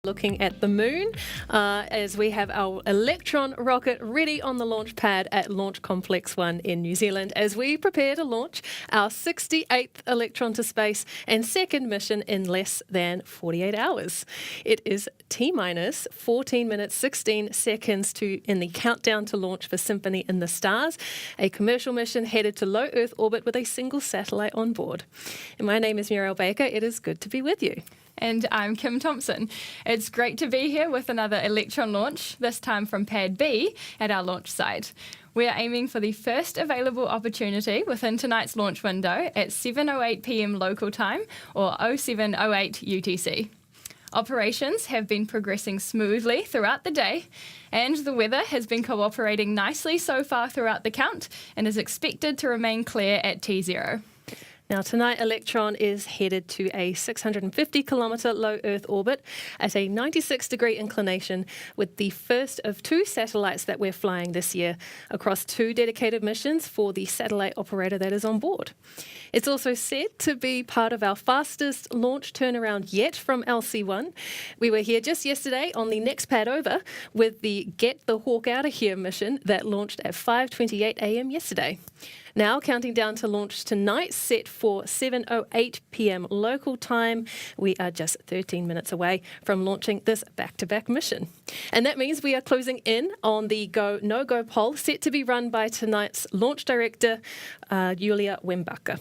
Looking at the moon as we have our Electron rocket ready on the launch pad at Launch Complex 1 in New Zealand as we prepare to launch our 68th Electron to space and second mission in less than 48 hours. It is T-minus 14 minutes 16 seconds in the countdown to launch for Symphony In The Stars, a commercial mission headed to low Earth orbit with a single satellite on board. And my name is Muriel Baker. It is good to be with you. And I'm Kim Thompson. It's great to be here with another Electron launch, this time from Pad B at our launch site. We are aiming for the first available opportunity within tonight's launch window at 7:08 p.m. local time or 07:08 UTC. Operations have been progressing smoothly throughout the day, and the weather has been cooperating nicely so far throughout the count and is expected to remain clear at T0. Now, tonight, Electron is headed to a 650-kilometre low Earth orbit at a 96-degree inclination with the first of two satellites that we're flying this year across two dedicated missions for the satellite operator that is on board. It's also said to be part of our fastest launch turnaround yet from LC-1. We were here just yesterday on the next pad over with the Get the Hawk Out of Here mission that launched at 5:28 a.m. yesterday. Now, counting down to launch tonight, set for 7:08 p.m. local time. We are just 13 minutes away from launching this back-to-back mission. And that means we are closing in on the go, no-go poll set to be run by tonight's launch director, Julia Wimbacher.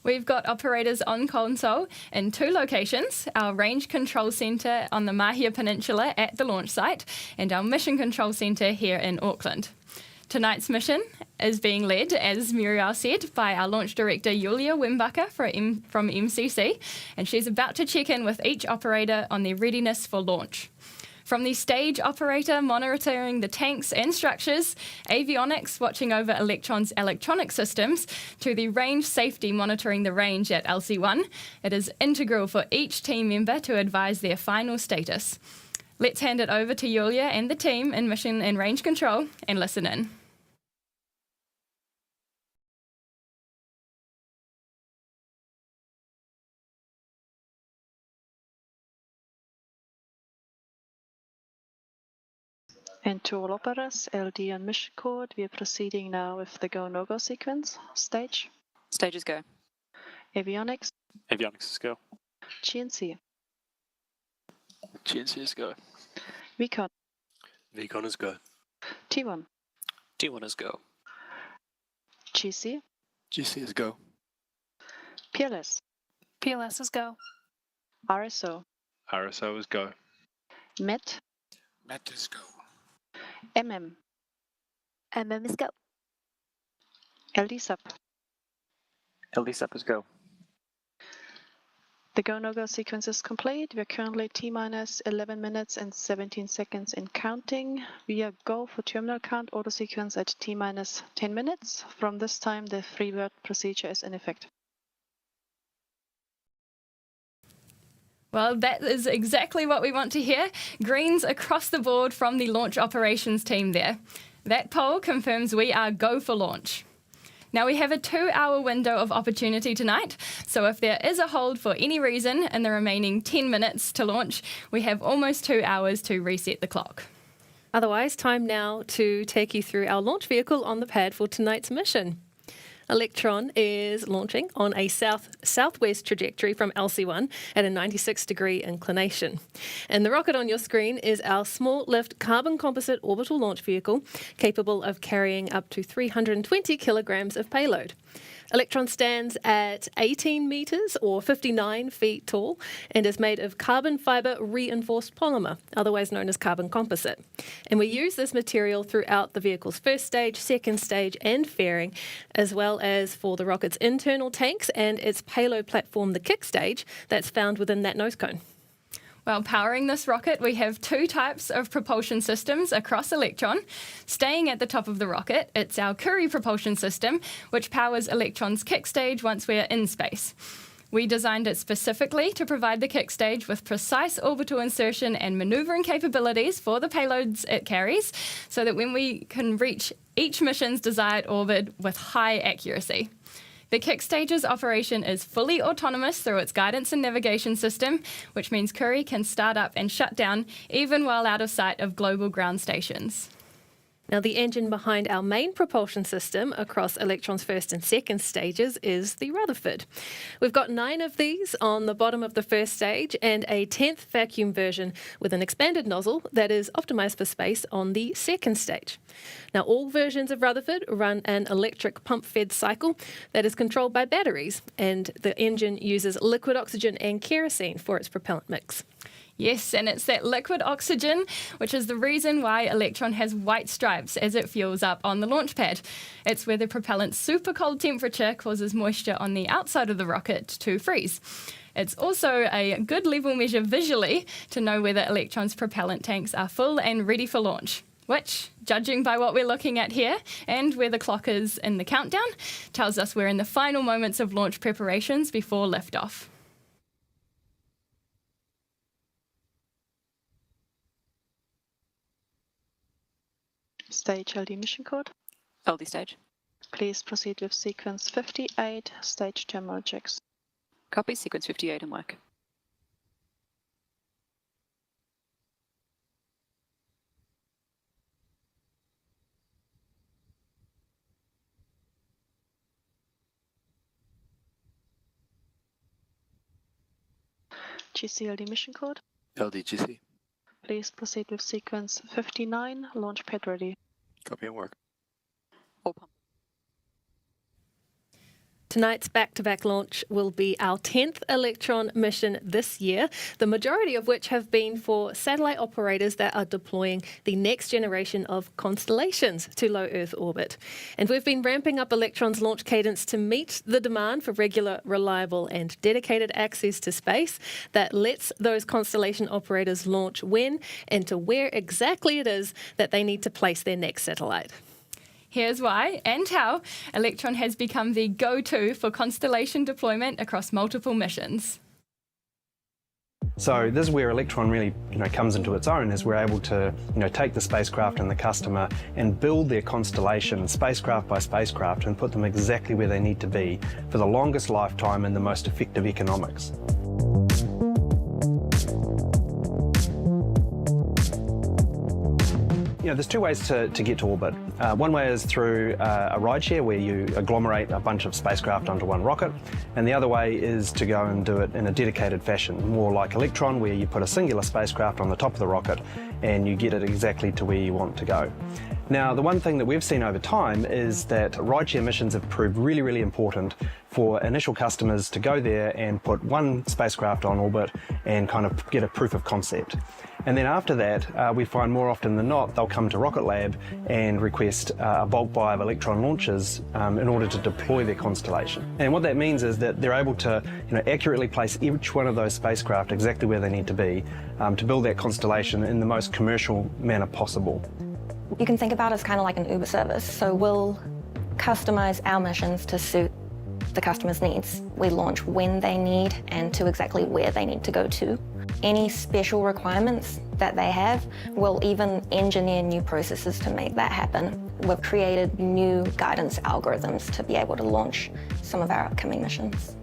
We've got operators on console in two locations, our Range Control Centre on the Mahia Peninsula at the launch site and our Mission Control Centre here in Auckland. Tonight's mission is being led, as Muriel said, by our launch director, Julia Wimbacher from MCC, and she's about to check in with each operator on their readiness for launch. From the stage operator monitoring the tanks and structures, avionics watching over Electron's electronic systems, to the range safety monitoring the range at LC-1, it is integral for each team member to advise their final status. Let's hand it over to Julia and the team in Mission and Range Control and listen in. And to all operators, LD and mission code, we are proceeding now with the go, no-go sequence. Stage. Stages go. Avionics. Avionics is go. GNC. GNC is go. Recon. Recon is go. T1. T1 is go. GC. GC is go. PLS. PLS is go. RSO. RSO is go. MET. MET is go. MM. MM is go. LD sub. LD sub is go. The go, no-go sequence is complete. We are currently T-minus 11 minutes and 17 seconds in counting. We are go for terminal count auto sequence at T-minus 10 minutes. From this time, the three-word procedure is in effect. Well, that is exactly what we want to hear. Greens across the board from the launch operations team there. That poll confirms we are go for launch. Now, we have a 2-hour window of opportunity tonight, so if there is a hold for any reason in the remaining 10 minutes to launch, we have almost 2 hours to reset the clock. Otherwise, time now to take you through our launch vehicle on the pad for tonight's mission. Electron is launching on a south-southwest trajectory from LC-1 at a 96-degree inclination. And the rocket on your screen is our small lift carbon composite orbital launch vehicle capable of carrying up to 320 kilograms of payload. Electron stands at 18 metres or 59 feet tall and is made of carbon fibre reinforced polymer, otherwise known as carbon composite. And we use this material throughout the vehicle's first stage, second stage and fairing, as well as for the rocket's internal tanks and its payload platform, the kick stage, that's found within that nose cone. Well, powering this rocket, we have two types of propulsion systems across Electron. Staying at the top of the rocket, it's our Curie propulsion system, which powers Electron's kick stage once we're in space. We designed it specifically to provide the kick stage with precise orbital insertion and manoeuvring capabilities for the payloads it carries, so that when we can reach each mission's desired orbit with high accuracy. The kick stage's operation is fully autonomous through its guidance and navigation system, which means Curie can start up and shut down even while out of sight of global ground stations. Now, the engine behind our main propulsion system across Electron's first and second stages is the Rutherford. We've got 9 of these on the bottom of the first stage and a 10th vacuum version with an expanded nozzle that is optimised for space on the second stage. Now, all versions of Rutherford run an electric pump-fed cycle that is controlled by batteries, and the engine uses liquid oxygen and kerosene for its propellant mix. Yes, and it's that liquid oxygen, which is the reason why Electron has white stripes as it fuels up on the launch pad. It's where the propellant's super cold temperature causes moisture on the outside of the rocket to freeze. It's also a good level measure visually to know whether Electron's propellant tanks are full and ready for launch, which, judging by what we're looking at here and where the clock is in the countdown, tells us we're in the final moments of launch preparations before liftoff. Stage LD mission code. LD stage. Please proceed with sequence 58, stage terminal checks. Copy, sequence 58 and work. GCLD mission code. LDGC. Please proceed with sequence 59, launch pad ready. Copy and work. All pump. Tonight's back-to-back launch will be our 10th Electron mission this year, the majority of which have been for satellite operators that are deploying the next generation of constellations to low Earth orbit. And we've been ramping up Electron's launch cadence to meet the demand for regular, reliable and dedicated access to space that lets those constellation operators launch when and to where exactly it is that they need to place their next satellite. Here's why and how Electron has become the go-to for constellation deployment across multiple missions. So this is where Electron really comes into its own, is we're able to take the spacecraft and the customer and build their constellation spacecraft by spacecraft and put them exactly where they need to be for the longest lifetime and the most effective economics. There's 2 ways to get to orbit. One way is through a rideshare where you agglomerate a bunch of spacecraft onto one rocket, and the other way is to go and do it in a dedicated fashion, more like Electron, where you put a singular spacecraft on the top of the rocket and you get it exactly to where you want to go. Now, the one thing that we've seen over time is that rideshare missions have proved really, really important for initial customers to go there and put one spacecraft on orbit and kind of get a proof of concept. And then after that, we find more often than not, they'll come to RocketLab and request a bulk buy of Electron launches in order to deploy their constellation. And what that means is that they're able to accurately place each one of those spacecraft exactly where they need to be to build that constellation in the most commercial manner possible. You can think about it as kind of like an Uber service. So we'll customize our missions to suit the customer's needs. We launch when they need and to exactly where they need to go to. Any special requirements that they have, we'll even engineer new processes to make that happen. We've created new guidance algorithms to be able to launch some of our upcoming missions.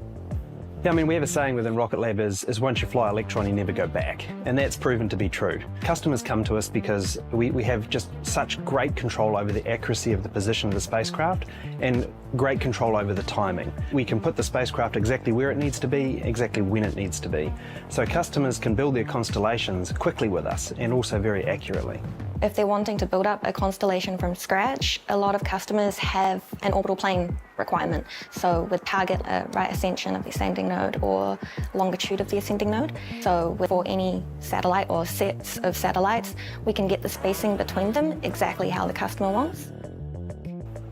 Yeah, I mean, we have a saying within RocketLab is once you fly Electron, you never go back. And that's proven to be true. Customers come to us because we have just such great control over the accuracy of the position of the spacecraft and great control over the timing. We can put the spacecraft exactly where it needs to be, exactly when it needs to be. So customers can build their constellations quickly with us and also very accurately. If they're wanting to build up a constellation from scratch, a lot of customers have an orbital plane requirement. So with target right ascension of the ascending node or longitude of the ascending node. So for any satellite or sets of satellites, we can get the spacing between them exactly how the customer wants.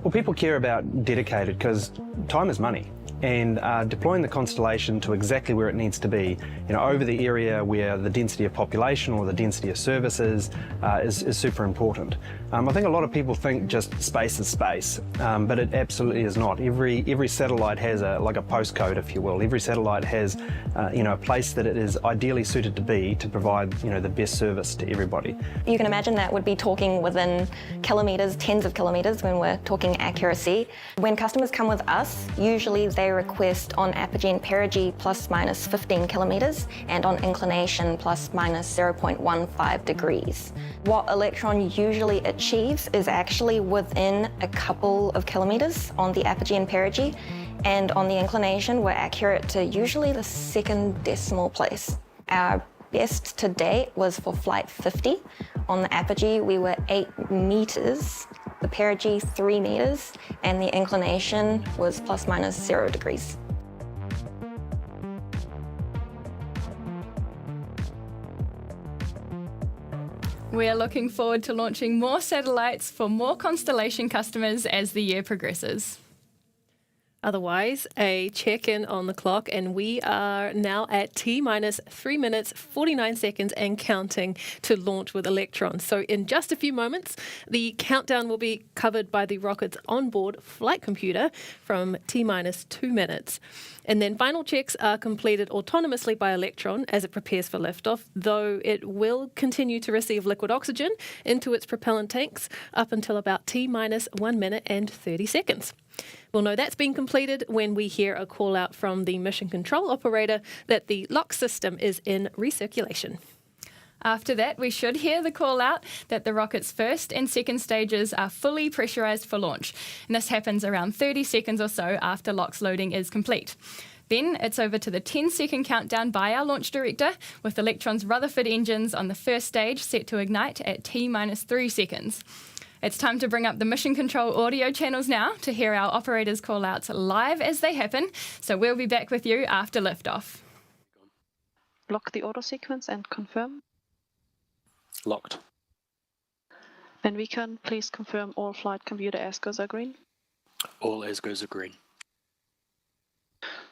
Well, people care about dedicated because time is money. and deploying the constellation to exactly where it needs to be, over the area where the density of population or the density of services is super important. I think a lot of people think just space is space, but it absolutely is not. Every satellite has a postcode, if you will. Every satellite has a place that it is ideally suited to be to provide the best service to everybody. You can imagine that would be talking within kilometres, tens of kilometres when we're talking accuracy. When customers come with us, usually they request on apogee and perigee plus minus 15 kilometres and on inclination plus minus 0.15 degrees. What Electron usually achieves is actually within a couple of kilometres on the apogee and perigee, and on the inclination we're accurate to usually the second decimal place. Our best to date was for flight 50. On the apogee we were 8 metres, the perigee 3 metres, and the inclination was plus minus 0 degrees. We are looking forward to launching more satellites for more constellation customers as the year progresses. Otherwise, a check-in on the clock, and we are now at T-minus 3 minutes, 49 seconds and counting to launch with Electron. So in just a few moments, the countdown will be covered by the rocket's onboard flight computer from T-minus 2 minutes. And then final checks are completed autonomously by Electron as it prepares for liftoff, though it will continue to receive liquid oxygen into its propellant tanks up until about T-minus 1 minute and 30 seconds. We'll know that's been completed when we hear a call out from the mission control operator that the LOX system is in recirculation. After that, we should hear the call out that the rocket's first and second stages are fully pressurised for launch. And this happens around 30 seconds or so after LOX loading is complete. Then it's over to the 10-second countdown by our launch director, with Electron's Rutherford engines on the first stage set to ignite at T-minus 3 seconds. It's time to bring up the mission control audio channels now to hear our operators' call-outs live as they happen. So we'll be back with you after liftoff. Lock the auto sequence and confirm. Locked. Then we can please confirm all flight computer ESCOs are green. All ESCOs are green.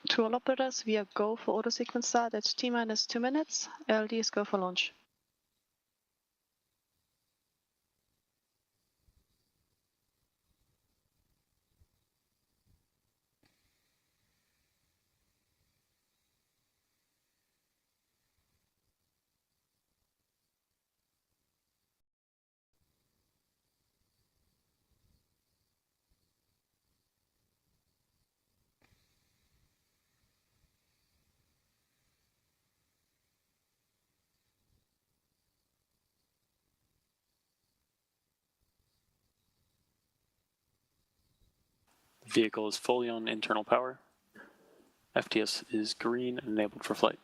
To all operators, we are go for auto sequence start at T-minus 2 minutes. LDs go for launch. The vehicle is fully on internal power. FTS is green and enabled for flight.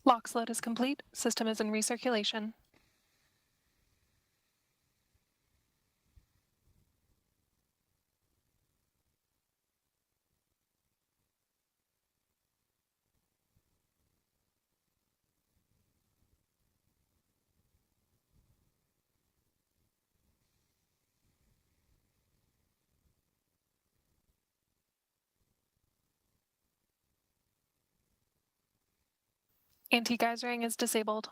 LOX load is complete. System is in recirculation. Anti-geysering is disabled.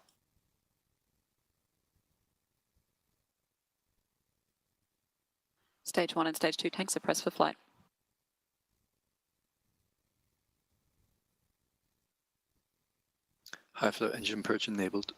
Stage 1 and Stage 2 tanks are pressed for flight. High flow engine purge enabled.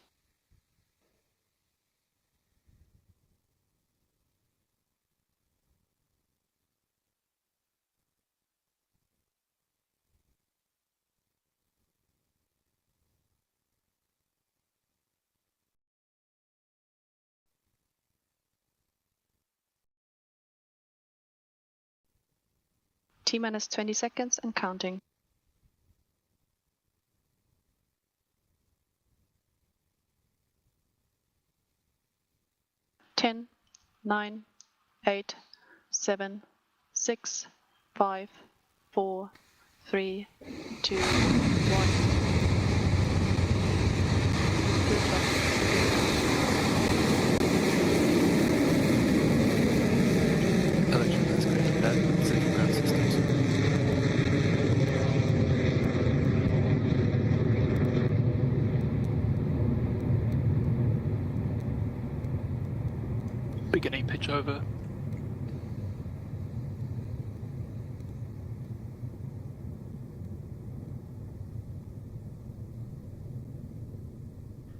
T-minus 20 seconds and counting. 10, 9, 8, 7, 6, 5, 4, 3, 2, 1. Electron has created that safe ground systems. Beginning pitch over.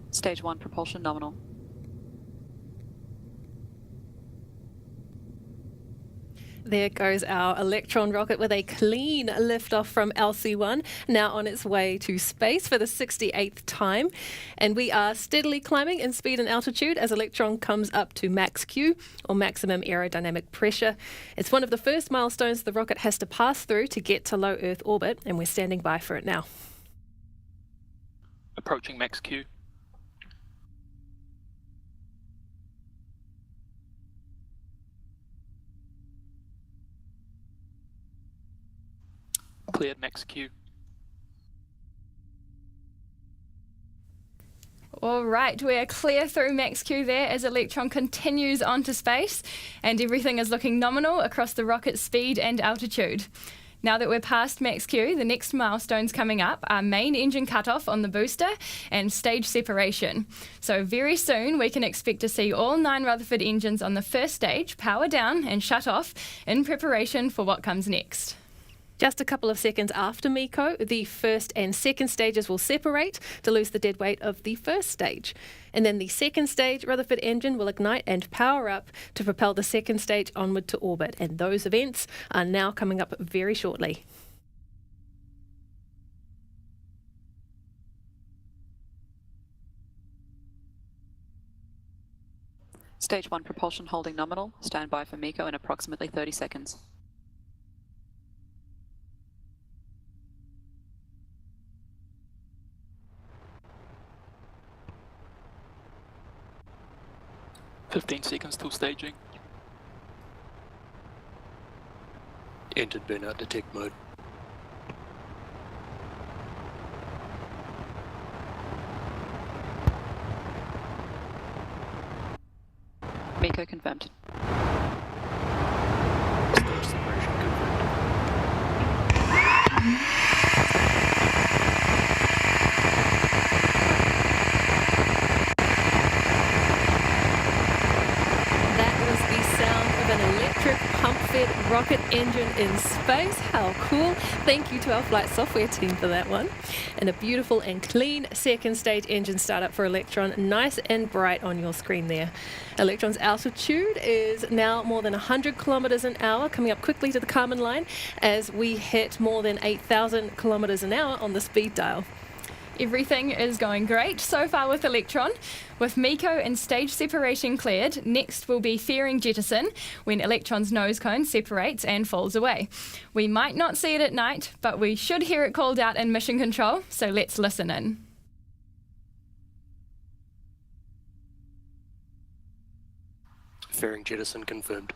Stage 1 propulsion nominal. There goes our Electron rocket with a clean liftoff from LC1, now on its way to space for the 68th time. And we are steadily climbing in speed and altitude as Electron comes up to max Q, or maximum aerodynamic pressure. It's one of the first milestones the rocket has to pass through to get to low Earth orbit, and we're standing by for it now. Approaching max Q. Cleared max Q. All right, we are clear through max Q there as Electron continues onto space, and everything is looking nominal across the rocket's speed and altitude. Now that we're past max Q, the next milestones coming up are main engine cutoff on the booster and stage separation. So very soon we can expect to see all 9 Rutherford engines on the first stage power down and shut off in preparation for what comes next. Just a couple of seconds after MECO, the first and second stages will separate to lose the dead weight of the first stage. And then the second stage Rutherford engine will ignite and power up to propel the second stage onward to orbit. And those events are now coming up very shortly. Stage 1 propulsion holding nominal. Stand by for MECO in approximately 30 seconds. "15 seconds till staging." Engine burnout detect mode. MECO confirmed. Stage separation confirmed. That was the sound of an electric pump-fed rocket engine in space. How cool. Thank you to our flight software team for that one. And a beautiful and clean second stage engine startup for Electron, nice and bright on your screen there. Electron's altitude is now more than 100 kilometers an hour, coming up quickly to the Kármán line as we hit more than 8,000 kilometers an hour on the speed dial. Everything is going great so far with Electron. With MECO and stage separation cleared, next will be fairing jettison when Electron's nose cone separates and falls away. We might not see it at night, but we should hear it called out in mission control, so let's listen in. Fairing jettison confirmed.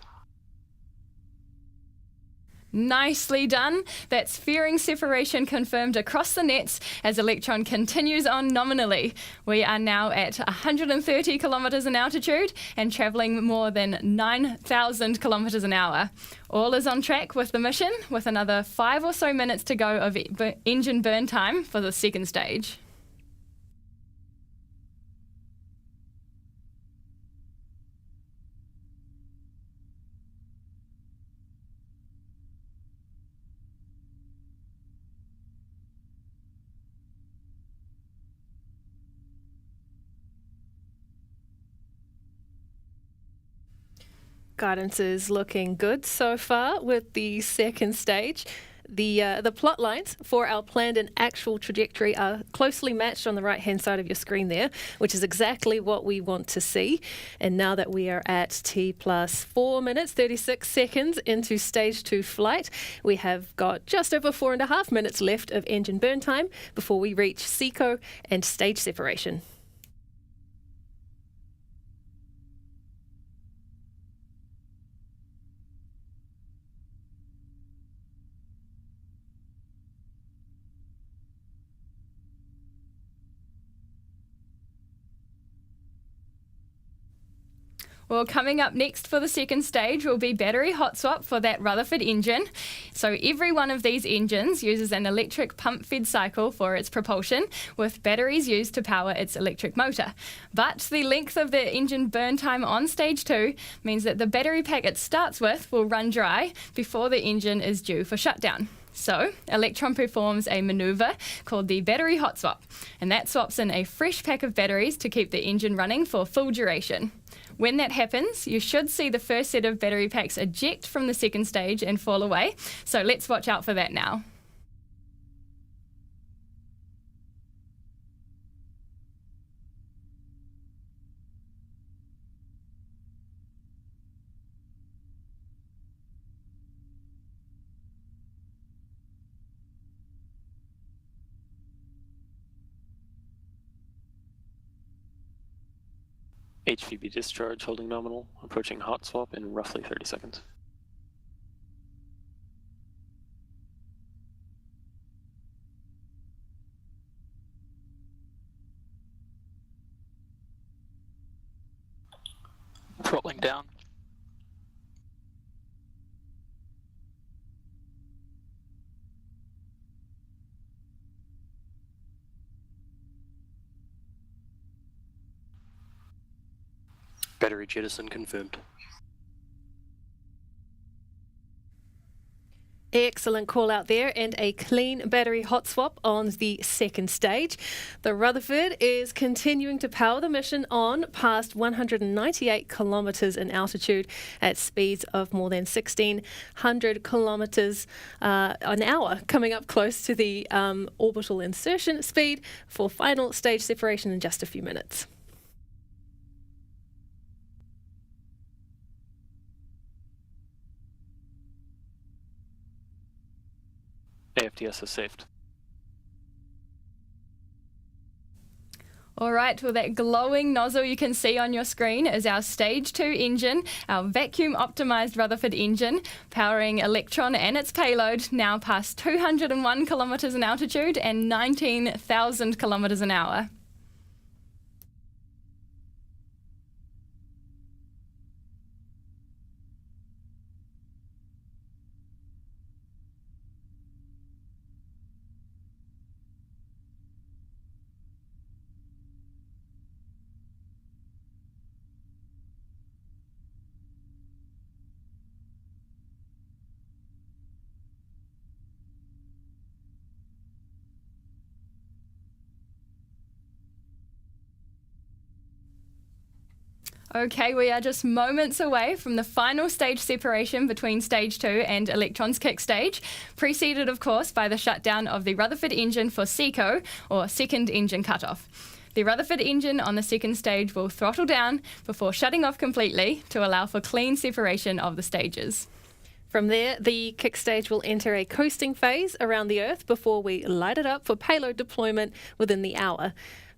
Nicely done. That's fairing separation confirmed across the nets as Electron continues on nominally. We are now at 130 kilometres in altitude and travelling more than 9,000 kilometres an hour. All is on track with the mission, with another 5 or so minutes to go of engine burn time for the second stage. Guidance is looking good so far with the second stage. The plot lines for our planned and actual trajectory are closely matched on the right-hand side of your screen there, which is exactly what we want to see. And now that we are at T plus 4 minutes, 36 seconds into stage 2 flight, we have got just over 4.5 minutes left of engine burn time before we reach SECO and stage separation. Well, coming up next for the second stage will be battery hot swap for that Rutherford engine. So every one of these engines uses an electric pump-fed cycle for its propulsion, with batteries used to power its electric motor. But the length of the engine burn time on stage 2 means that the battery pack it starts with will run dry before the engine is due for shutdown. So, Electron performs a manoeuvre called the battery hot swap, and that swaps in a fresh pack of batteries to keep the engine running for full duration. When that happens, you should see the first set of battery packs eject from the second stage and fall away, so let's watch out for that now. HVB discharge holding nominal, approaching hot swap in roughly 30 seconds. Throttling down. Battery jettison confirmed. Excellent call out there, and a clean battery hot swap on the second stage. The Rutherford is continuing to power the mission on past 198 kilometres in altitude at speeds of more than 1,600 kilometres an hour, coming up close to the orbital insertion speed for final stage separation in just a few minutes. AFTS is saved. All right, well, that glowing nozzle you can see on your screen is our Stage 2 engine, our vacuum-optimised Rutherford engine, powering Electron and its payload, now past 201 kilometres in altitude and 19,000 kilometres an hour. Okay, we are just moments away from the final stage separation between Stage 2 and Electron's kick stage, preceded, of course, by the shutdown of the Rutherford engine for SECO, or second engine cutoff. The Rutherford engine on the second stage will throttle down before shutting off completely to allow for clean separation of the stages. From there, the kick stage will enter a coasting phase around the Earth before we light it up for payload deployment within the hour.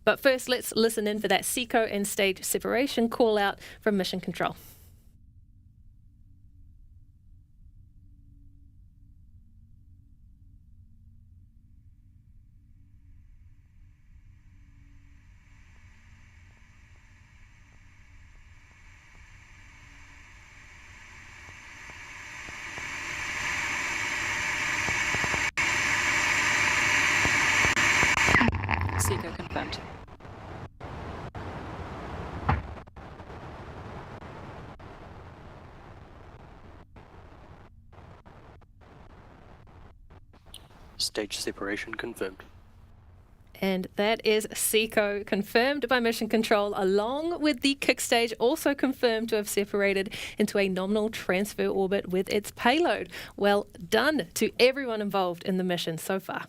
But first, let's listen in for that SECO and stage separation call out from Mission Control. SECO confirmed. Stage separation confirmed. And that is SECO confirmed by Mission Control, along with the kick stage also confirmed to have separated into a nominal transfer orbit with its payload. Well done to everyone involved in the mission so far.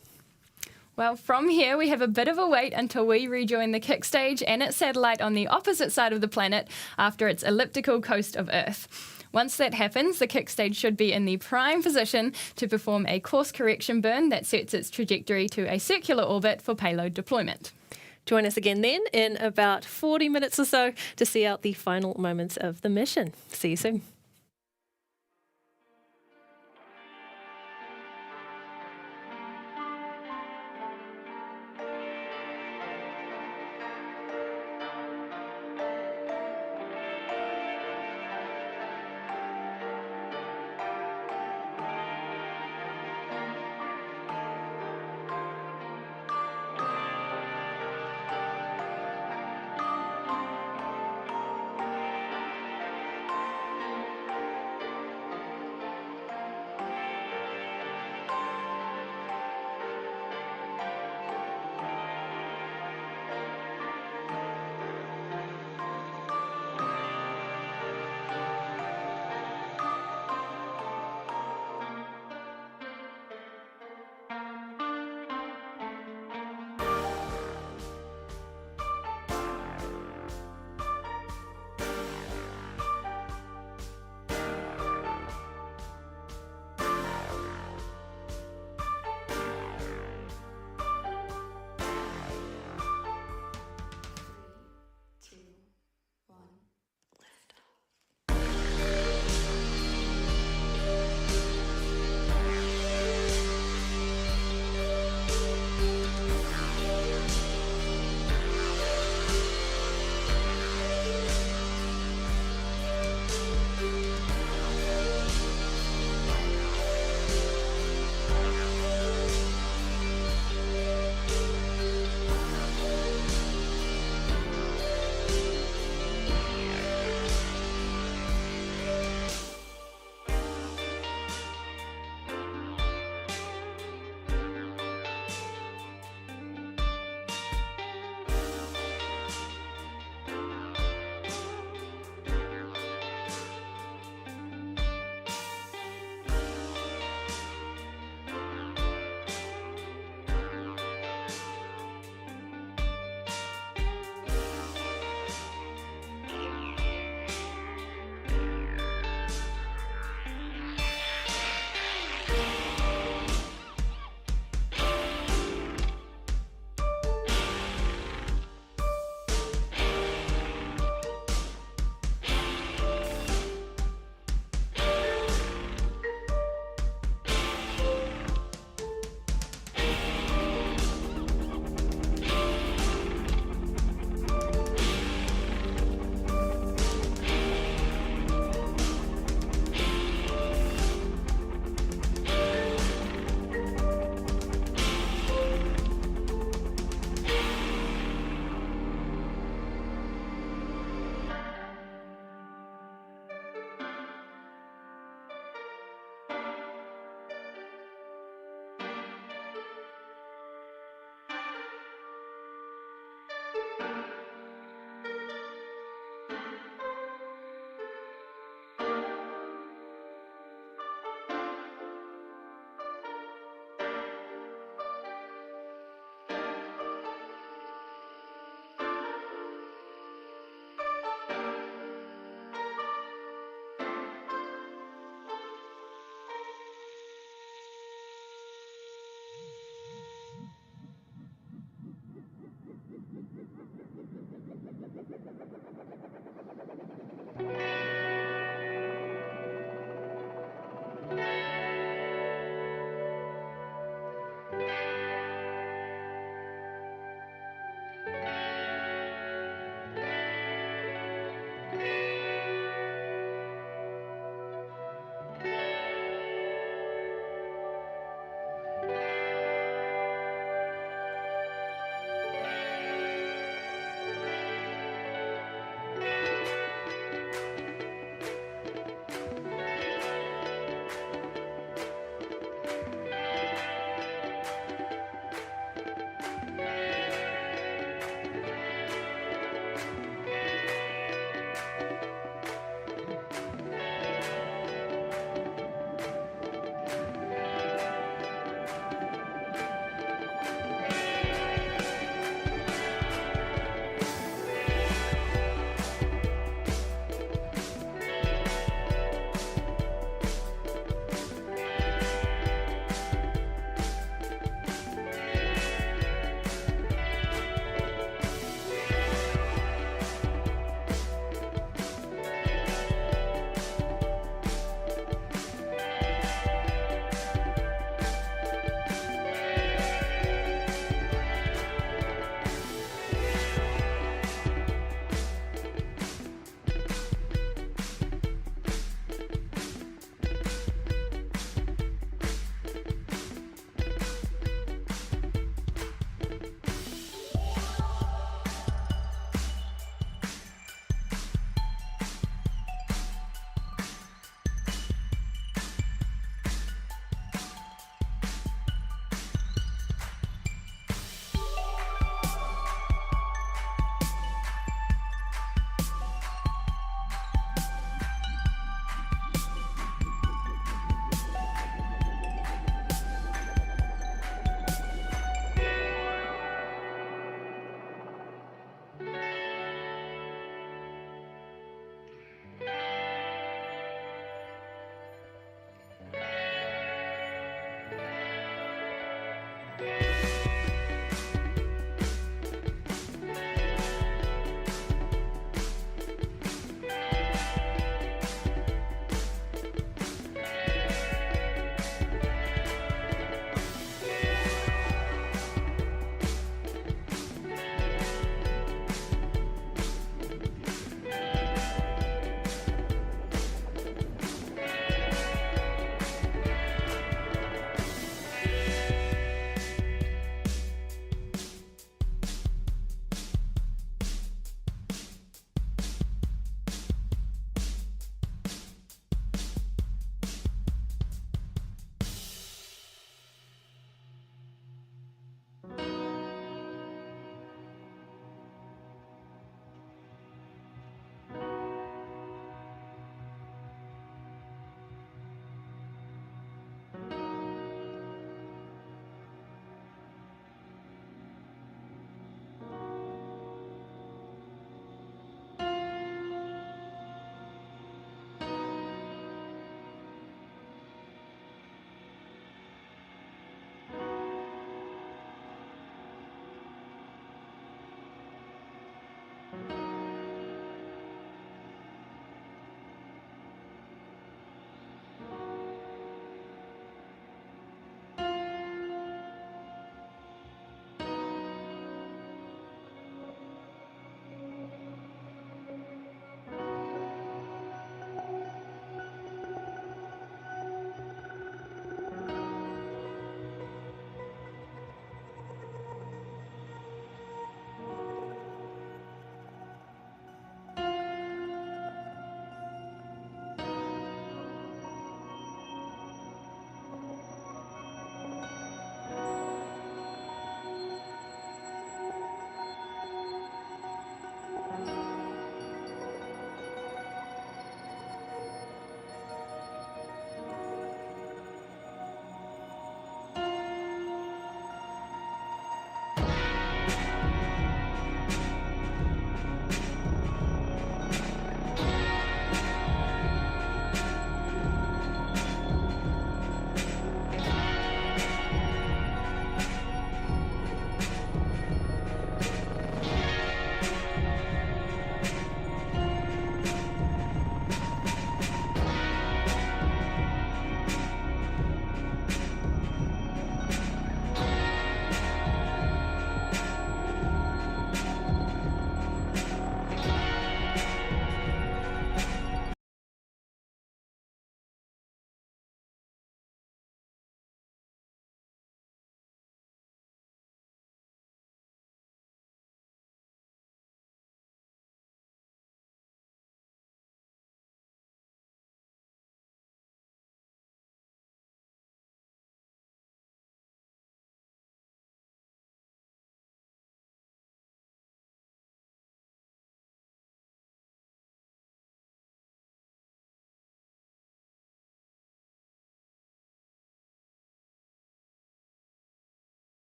Well, from here, we have a bit of a wait until we rejoin the kick stage and its satellite on the opposite side of the planet after its elliptical coast of Earth. Once that happens, the kick stage should be in the prime position to perform a course correction burn that sets its trajectory to a circular orbit for payload deployment. Join us again then in about 40 minutes or so to see out the final moments of the mission. See you soon.